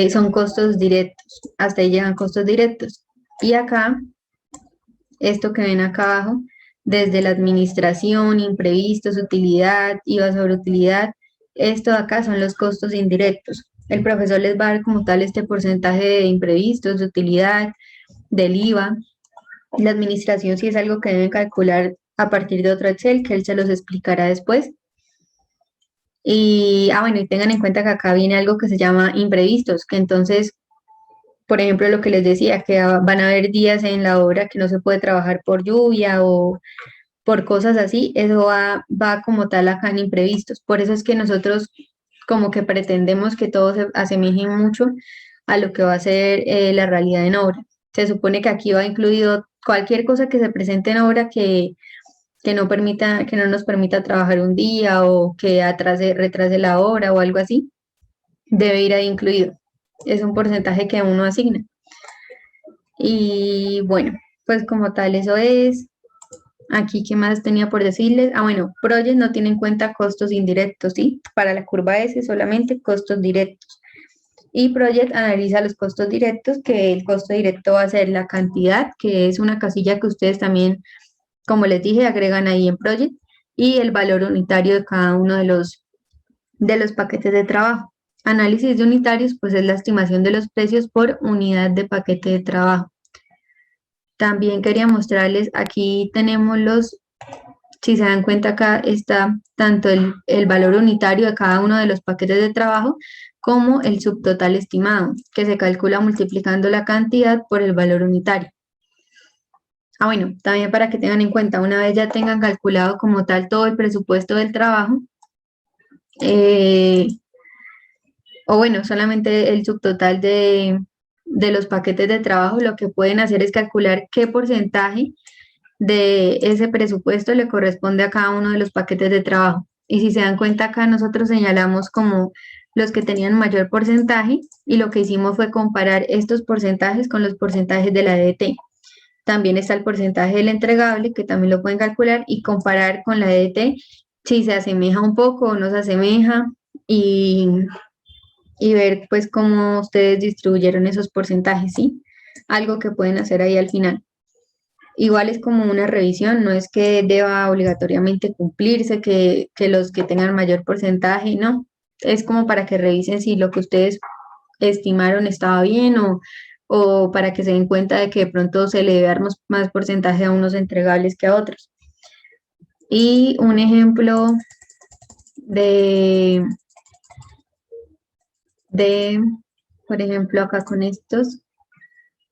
son costos directos, hasta ahí llegan costos directos. Y acá, esto que ven acá abajo, desde la administración, imprevistos, utilidad, IVA sobre utilidad, esto de acá son los costos indirectos. El profesor les va a dar como tal este porcentaje de imprevistos, de utilidad, del IVA. La administración sí es algo que deben calcular a partir de otro Excel, que él se los explicará después. Y, bueno, y tengan en cuenta que acá viene algo que se llama imprevistos, que entonces, por ejemplo, lo que les decía, que van a haber días en la obra que no se puede trabajar por lluvia o por cosas así, eso va como tal acá en imprevistos. Por eso es que nosotros como que pretendemos que todo se asemeje mucho a lo que va a ser la realidad en obra. Se supone que aquí va incluido cualquier cosa que se presente en obra que no permita, que no nos permita trabajar un día o que retrase la obra o algo así, debe ir ahí incluido. Es un porcentaje que uno asigna. Y bueno, pues como tal eso es. Aquí, ¿qué más tenía por decirles? Bueno, Project no tiene en cuenta costos indirectos, ¿sí? Para la curva S solamente costos directos. Y Project analiza los costos directos, que el costo directo va a ser la cantidad, que es una casilla que ustedes también, como les dije, agregan ahí en Project, y el valor unitario de cada uno de los paquetes de trabajo. Análisis de unitarios, pues es la estimación de los precios por unidad de paquete de trabajo. También quería mostrarles, aquí tenemos si se dan cuenta acá está tanto el valor unitario de cada uno de los paquetes de trabajo como el subtotal estimado, que se calcula multiplicando la cantidad por el valor unitario. Bueno, también para que tengan en cuenta, una vez ya tengan calculado como tal todo el presupuesto del trabajo, o bueno, solamente el subtotal de los paquetes de trabajo, lo que pueden hacer es calcular qué porcentaje de ese presupuesto le corresponde a cada uno de los paquetes de trabajo. Y si se dan cuenta acá, nosotros señalamos como los que tenían mayor porcentaje y lo que hicimos fue comparar estos porcentajes con los porcentajes de la DT. También está el porcentaje del entregable, que también lo pueden calcular y comparar con la DT si se asemeja un poco o no se asemeja y ver pues cómo ustedes distribuyeron esos porcentajes, ¿sí? Algo que pueden hacer ahí al final. Igual es como una revisión, no es que deba obligatoriamente cumplirse, que los que tengan mayor porcentaje, no. Es como para que revisen si lo que ustedes estimaron estaba bien o para que se den cuenta de que de pronto se le debe dar más porcentaje a unos entregables que a otros. Y un ejemplo de, por ejemplo, acá con estos,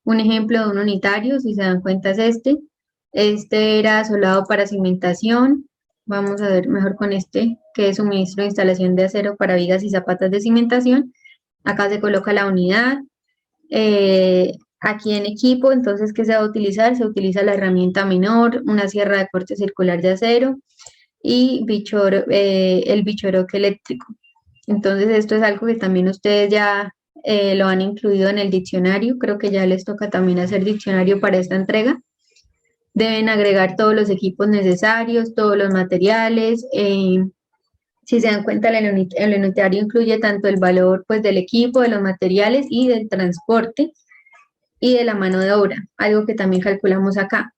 un ejemplo de un unitario, si se dan cuenta es este. Este era solado para cimentación. Vamos a ver mejor con este, que es suministro de instalación de acero para vigas y zapatas de cimentación. Acá se coloca la unidad. Aquí en equipo, entonces, ¿qué se va a utilizar? Se utiliza la herramienta menor, una sierra de corte circular de acero y el bichoroque eléctrico. Entonces, esto es algo que también ustedes ya lo han incluido en el diccionario. Creo que ya les toca también hacer diccionario para esta entrega. Deben agregar todos los equipos necesarios, todos los materiales. Si se dan cuenta, el unitario incluye tanto el valor pues, del equipo, de los materiales y del transporte y de la mano de obra, algo que también calculamos acá.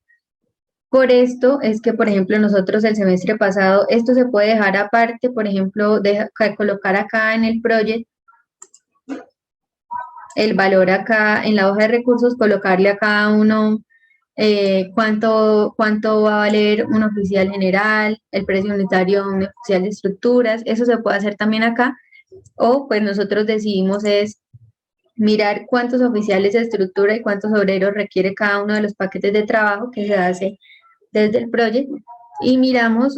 Por esto es que, por ejemplo, nosotros el semestre pasado, esto se puede dejar aparte, por ejemplo, colocar acá en el project el valor acá en la hoja de recursos, colocarle a cada uno cuánto va a valer un oficial general, el precio unitario de un oficial de estructuras, eso se puede hacer también acá, o pues nosotros decidimos es mirar cuántos oficiales de estructura y cuántos obreros requiere cada uno de los paquetes de trabajo que se hace desde el proyecto y miramos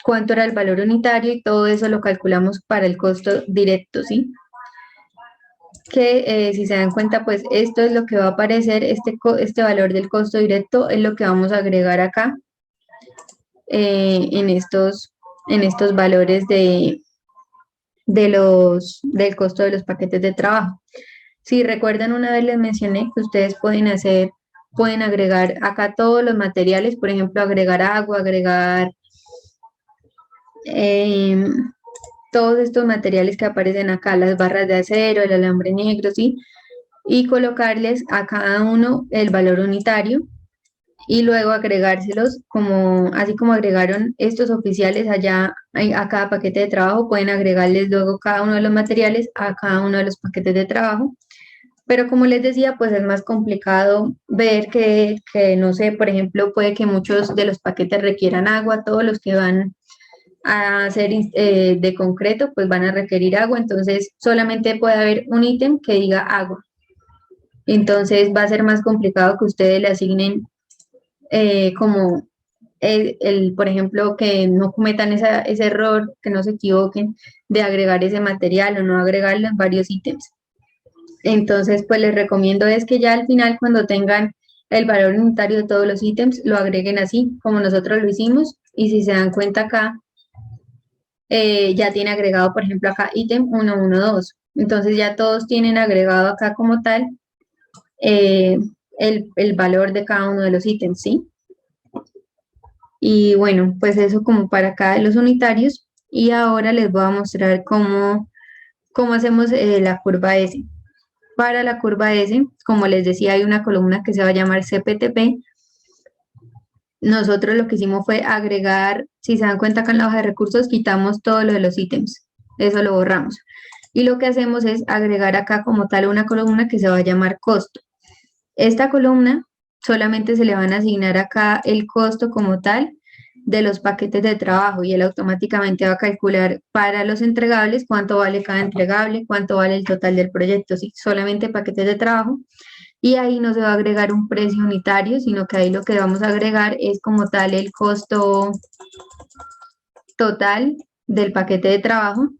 cuánto era el valor unitario y todo eso lo calculamos para el costo directo, ¿sí? Que si se dan cuenta, pues esto es lo que va a aparecer, este valor del costo directo es lo que vamos a agregar acá en estos valores del costo de los paquetes de trabajo. Si recuerdan, una vez les mencioné que ustedes pueden agregar acá todos los materiales, por ejemplo, agregar agua, agregar todos estos materiales que aparecen acá, las barras de acero, el alambre negro, ¿sí? Y colocarles a cada uno el valor unitario y luego agregárselos como, así como agregaron estos oficiales allá a cada paquete de trabajo, pueden agregarles luego cada uno de los materiales a cada uno de los paquetes de trabajo. Pero como les decía, pues es más complicado ver que, no sé, por ejemplo, puede que muchos de los paquetes requieran agua, todos los que van a ser de concreto, pues van a requerir agua, entonces solamente puede haber un ítem que diga agua. Entonces va a ser más complicado que ustedes le asignen como por ejemplo, que no cometan ese error, que no se equivoquen de agregar ese material o no agregarlo en varios ítems. Entonces, pues les recomiendo es que ya al final, cuando tengan el valor unitario de todos los ítems, lo agreguen así, como nosotros lo hicimos. Y si se dan cuenta acá, ya tiene agregado, por ejemplo, acá ítem 112. Entonces ya todos tienen agregado acá como tal eh, el valor de cada uno de los ítems, ¿sí? Y bueno, pues eso como para cada de los unitarios. Y ahora les voy a mostrar cómo hacemos la curva S. Para la curva S, como les decía, hay una columna que se va a llamar CPTP. Nosotros lo que hicimos fue agregar, si se dan cuenta acá en la hoja de recursos, quitamos todo lo de los ítems. Eso lo borramos. Y lo que hacemos es agregar acá como tal una columna que se va a llamar costo. Esta columna solamente se le van a asignar acá el costo como tal de los paquetes de trabajo y él automáticamente va a calcular para los entregables cuánto vale cada entregable, cuánto vale el total del proyecto, ¿sí? Solamente paquetes de trabajo. Y ahí no se va a agregar un precio unitario, sino que ahí lo que vamos a agregar es como tal el costo total del paquete de trabajo,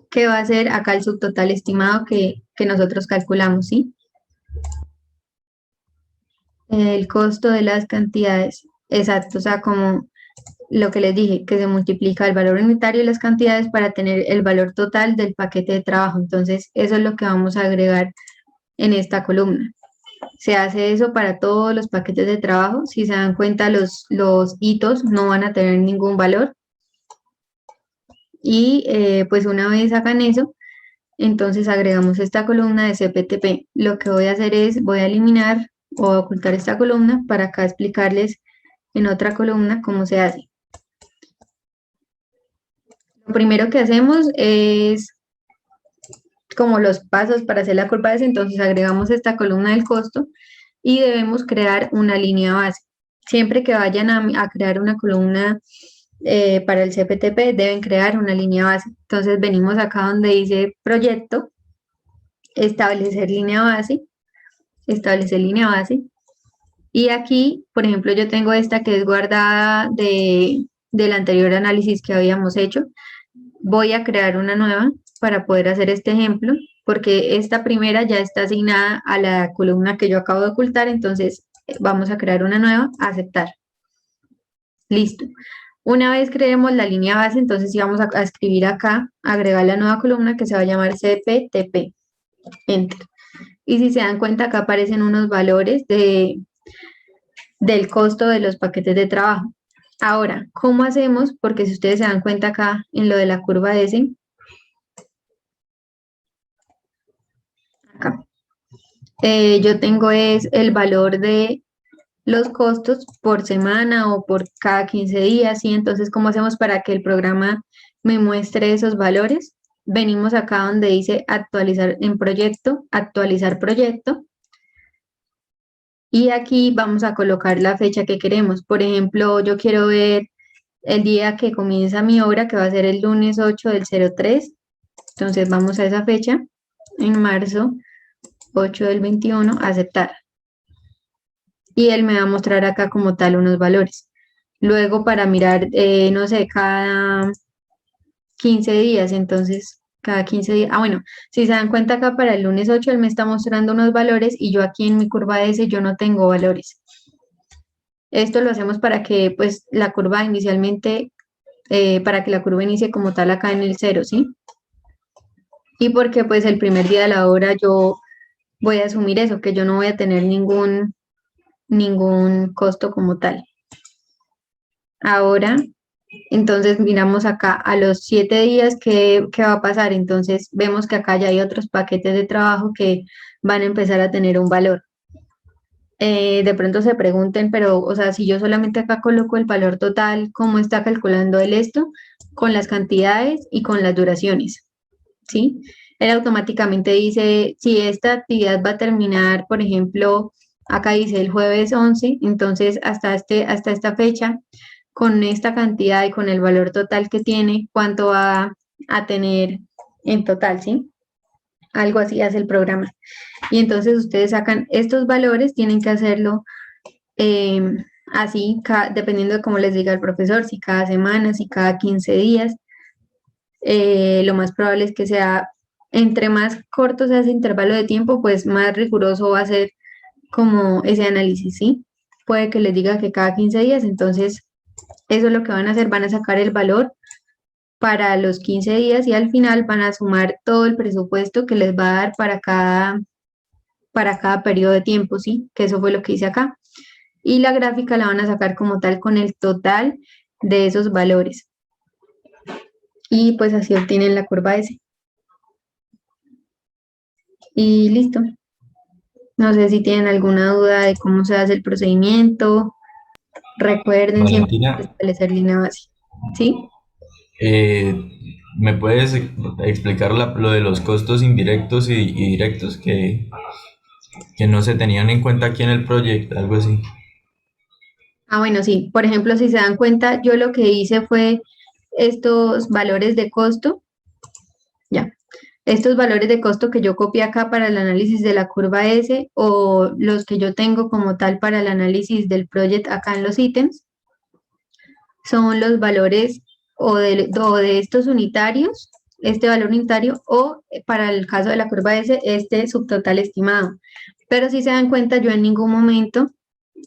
que va a ser acá el subtotal estimado que nosotros calculamos, ¿sí? El costo de las cantidades, exacto, o sea, como lo que les dije, que se multiplica el valor unitario de las cantidades para tener el valor total del paquete de trabajo. Entonces, eso es lo que vamos a agregar en esta columna. Se hace eso para todos los paquetes de trabajo. Si se dan cuenta, los hitos no van a tener ningún valor. Y pues una vez hagan eso, entonces agregamos esta columna de CPTP. Lo que voy a hacer es, voy a eliminar o ocultar esta columna para acá explicarles en otra columna cómo se hace. Lo primero que hacemos es como los pasos para hacer la curva S, entonces agregamos esta columna del costo y debemos crear una línea base. Siempre que vayan a crear una columna para el CPTP, deben crear una línea base. Entonces venimos acá donde dice proyecto, establecer línea base, y aquí, por ejemplo, yo tengo esta que es guardada del anterior análisis que habíamos hecho. Voy a crear una nueva para poder hacer este ejemplo, porque esta primera ya está asignada a la columna que yo acabo de ocultar, entonces vamos a crear una nueva, aceptar. Listo. Una vez creemos la línea base, entonces sí vamos a escribir acá, agregar la nueva columna que se va a llamar CPTP. Enter. Y si se dan cuenta, acá aparecen unos valores del costo de los paquetes de trabajo. Ahora, ¿cómo hacemos? Porque si ustedes se dan cuenta acá en lo de la curva S, acá, yo tengo es el valor de los costos por semana o por cada 15 días, ¿sí? Entonces, ¿cómo hacemos para que el programa me muestre esos valores? Venimos acá donde dice actualizar en proyecto, actualizar proyecto. Y aquí vamos a colocar la fecha que queremos. Por ejemplo, yo quiero ver el día que comienza mi obra, que va a ser el lunes 8 del 03. Entonces vamos a esa fecha, en marzo 8 del 21, aceptar. Y él me va a mostrar acá como tal unos valores. Luego para mirar, no sé, cada 15 días, entonces cada 15 días. Ah, bueno, si se dan cuenta acá para el lunes 8 él me está mostrando unos valores y yo aquí en mi curva S yo no tengo valores. Esto lo hacemos para que pues la curva inicialmente, para que la curva inicie como tal acá en el 0, ¿sí? Y porque pues el primer día de la obra yo voy a asumir eso, que yo no voy a tener ningún costo como tal. Ahora Entonces miramos acá a los 7 días qué va a pasar. Entonces vemos que acá ya hay otros paquetes de trabajo que van a empezar a tener un valor. De pronto se pregunten, pero, o sea, si yo solamente acá coloco el valor total, ¿cómo está calculando él esto? Con las cantidades y con las duraciones, ¿sí? Él automáticamente dice, si esta actividad va a terminar, por ejemplo, acá dice el jueves 11, entonces hasta esta fecha, con esta cantidad y con el valor total que tiene, ¿cuánto va a tener en total, sí? Algo así hace el programa. Y entonces ustedes sacan estos valores, tienen que hacerlo así, dependiendo de cómo les diga el profesor, si cada semana, si cada 15 días. Lo más probable es que sea, entre más corto sea ese intervalo de tiempo, pues más riguroso va a ser como ese análisis, ¿sí? Puede que les diga que cada 15 días, entonces eso es lo que van a hacer, van a sacar el valor para los 15 días y al final van a sumar todo el presupuesto que les va a dar para cada periodo de tiempo, ¿sí? Que eso fue lo que hice acá. Y la gráfica la van a sacar como tal con el total de esos valores. Y pues así obtienen la curva S. Y listo. No sé si tienen alguna duda de cómo se hace el procedimiento. Recuerden siempre Valentina, establecer línea base. ¿Sí? eh, ¿me puedes explicar lo de los costos indirectos y directos que no se tenían en cuenta aquí en el proyecto, algo así? Ah, bueno, sí. Por ejemplo, si se dan cuenta, yo lo que hice fue estos valores de costo. Ya. Estos valores de costo que yo copié acá para el análisis de la curva S o los que yo tengo como tal para el análisis del project acá en los ítems, son los valores o de estos unitarios, este valor unitario, o para el caso de la curva S, este subtotal estimado. Pero si se dan cuenta, yo en ningún momento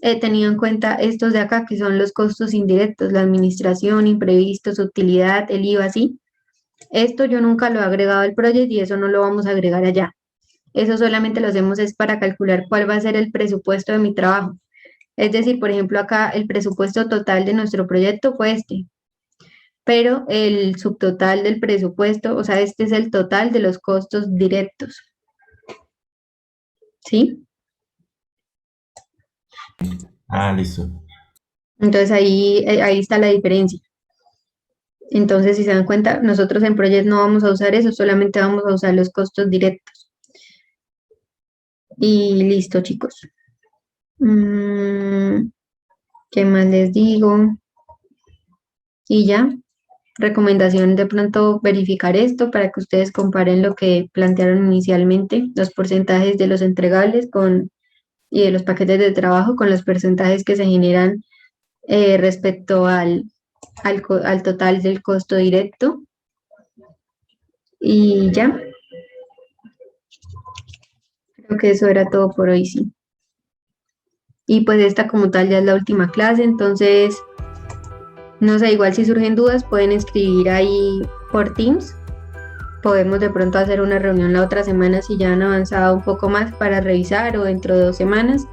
he tenido en cuenta estos de acá, que son los costos indirectos, la administración, imprevistos, utilidad, el IVA, ¿sí? Esto yo nunca lo he agregado al project y eso no lo vamos a agregar allá. Eso solamente lo hacemos es para calcular cuál va a ser el presupuesto de mi trabajo. Es decir, por ejemplo, acá el presupuesto total de nuestro proyecto fue este, pero el subtotal del presupuesto, o sea, este es el total de los costos directos. ¿Sí? Ah, listo. Entonces ahí está la diferencia. Entonces, si se dan cuenta, nosotros en Project no vamos a usar eso, solamente vamos a usar los costos directos. Y listo, chicos. ¿Qué más les digo? Y ya, recomendación de pronto verificar esto para que ustedes comparen lo que plantearon inicialmente, los porcentajes de los entregables y de los paquetes de trabajo con los porcentajes que se generan respecto al total del costo directo. Y ya, creo que eso era todo por hoy, sí. Y pues esta como tal ya es la última clase, entonces, no sé, igual si surgen dudas pueden escribir ahí por Teams. Podemos de pronto hacer una reunión la otra semana si ya han avanzado un poco más para revisar o dentro de 2 semanas,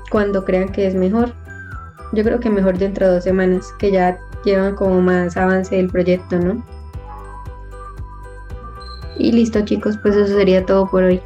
cuando crean que es mejor. Yo creo que mejor dentro de 2 semanas, que ya llevan como más avance del proyecto, ¿no? Y listo, chicos, pues eso sería todo por hoy.